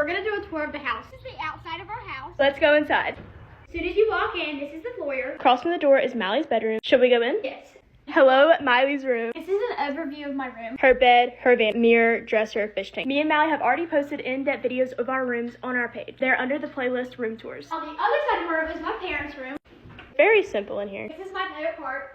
gonna do a tour of the house. This is the outside of our house. Let's go inside. As soon as you walk in, this is the foyer. Across from the door is Miley's bedroom. Should we go in? Yes. Hello, Miley's room. This is an overview of my room. Her bed, her van, mirror, dresser, fish tank. Me and Miley have already posted in-depth videos of our rooms on our page. They're under the playlist Room Tours. On the other side of my room is my parents' room. Very simple in here. This is my favorite part.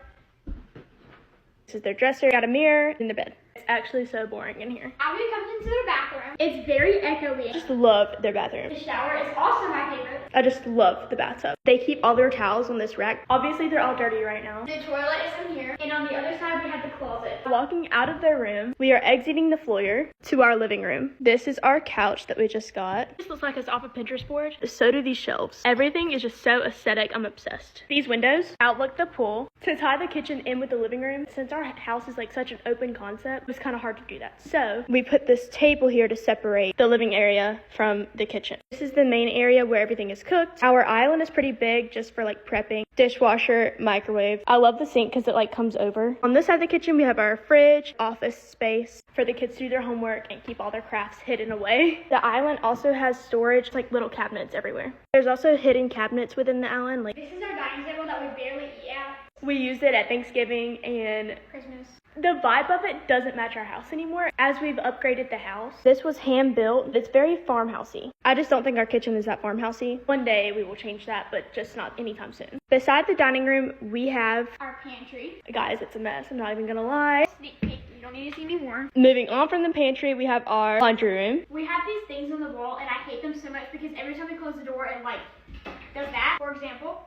This is their dresser, got a mirror, and their bed. It's actually so boring in here. After we come into their bathroom, it's very echoey. I just love their bathroom. The shower is also my favorite. I just love the bathtub. They keep all their towels on this rack. Obviously, they're all dirty right now. The toilet is in here, and on the other side we have the closet. Walking out of their room, we are exiting the foyer to our living room. This is our couch that we just got. This looks like it's off a Pinterest board. So do these shelves. Everything is just so aesthetic. I'm obsessed. These windows outlook the pool. To tie the kitchen in with the living room, since our house is like such an open concept, it's kind of hard to do that. So we put this table here to separate the living area from the kitchen. This is the main area where everything is cooked. Our island is pretty big just for like prepping. Dishwasher, microwave. I love the sink because it like comes over. On this side of the kitchen, we have our fridge, office space for the kids to do their homework and keep all their crafts hidden away. The island also has storage, like little cabinets everywhere. There's also hidden cabinets within the island. Like This is our dining table that we barely eat at. we used it at Thanksgiving, and Christmas. the vibe of it doesn't match our house anymore as we've upgraded the house. This was hand built. It's very farmhousey. I just don't think our kitchen is that farmhousey. One day we will change that, but just not anytime soon. Beside the dining room, we have, Our pantry. guys, it's a mess. I'm not even gonna lie. Sneak peek. You don't need to see me more. Moving on from the pantry, we have our laundry room. We have these things on the wall, and I hate them so much because every time we close the door, it like does that. For example.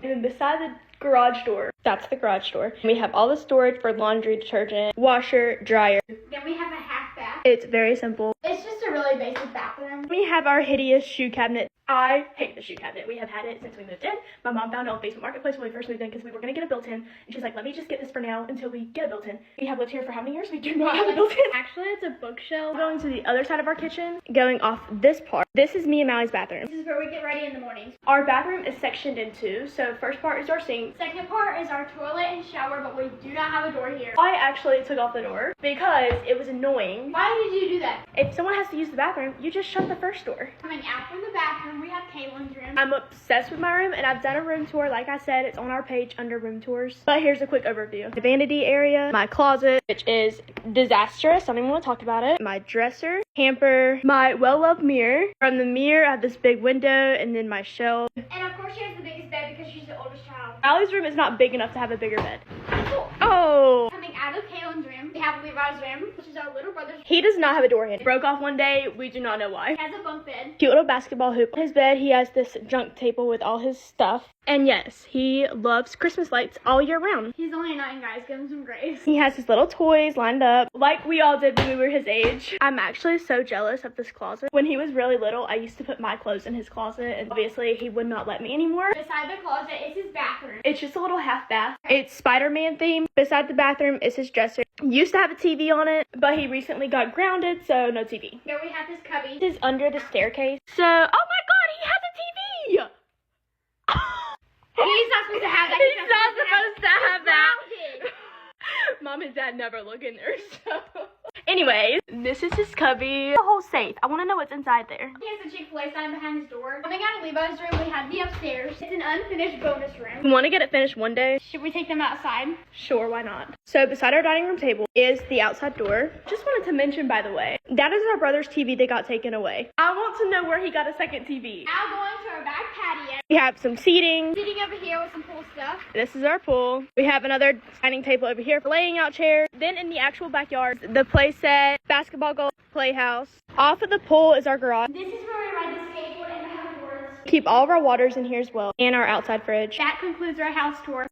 And then beside the garage door, that's the garage door. We have all the storage for laundry, detergent, washer, dryer. Then we have a half bath. It's very simple. It's just a really basic bathroom. We have our hideous shoe cabinet. I hate the shoe cabinet. We have had it since we moved in. My mom found it on Facebook Marketplace when we first moved in because we were going to get a built-in. And she's like, let me just get this for now until we get a built-in. We have lived here for how many years? We do not have a built-in. Actually, it's a bookshelf. Going to the other side of our kitchen, going off this part. This is me and Mally's bathroom. This is where we get ready in the mornings. Our bathroom is sectioned in two. So first part is our sink. Second part is our toilet and shower, but we do not have a door here. I actually took off the door because it was annoying. Why did you do that? If someone has to use the bathroom, you just shut the first door. Coming out from the bathroom, we have Kaylan's room. I'm obsessed with my room, and I've done a room tour. Like I said, it's on our page under room tours. But here's a quick overview. The vanity area, my closet, which is disastrous. I don't even want to talk about it. My dresser, hamper, my well-loved mirror. From the mirror, I have this big window, and then my shelf. And of course, she has the biggest bed because she's the oldest child. Allie's room is not big enough to have a bigger bed. Cool. Oh! Coming out of Kaylan's room, we have Levi's room, which is our little brother's. He does not have a door handle. Broke off one day. We do not know why. He has a bunk bed. Cute little basketball hoop. On his bed, he has this junk table with all his stuff. And yes, he loves Christmas lights all year round. He's only 9, guys. Give him some grace. He has his little toys lined up like we all did when we were his age. I'm actually so jealous of this closet. When he was really little, I used to put my clothes in his closet, and obviously he would not let me anymore. Beside the closet is his bathroom. It's just a little half bath. It's Spider-Man themed. Beside the bathroom is his dresser. Used to have a TV on it, but he recently got grounded, so no TV. Here we have his cubby. This is under the staircase. So, oh my god, he has a TV! He's not supposed to have that. He's not supposed to have that. Grounded. Mom and Dad never look in there, so. Anyways, this is his cubby. The whole safe. I want to know what's inside there. He has a Chick-fil-A sign behind his door. Coming out of Levi's room, we have the upstairs. It's an unfinished bonus room. We want to get it finished one day. Should we take them outside? Sure, why not? So beside our dining room table is the outside door. Just wanted to mention, by the way, that is our brother's TV that got taken away. I want to know where he got a second TV. Now going to our back patio. We have some seating. Sitting over here with some cool stuff. This is our pool. We have another dining table over here for laying out chairs. Then in the actual backyard, the play set, basketball goal, playhouse. Off of the pool is our garage. This is where we ride the skateboard and the hoverboards. Keep all of our waters in here as well, and our outside fridge. That concludes our house tour.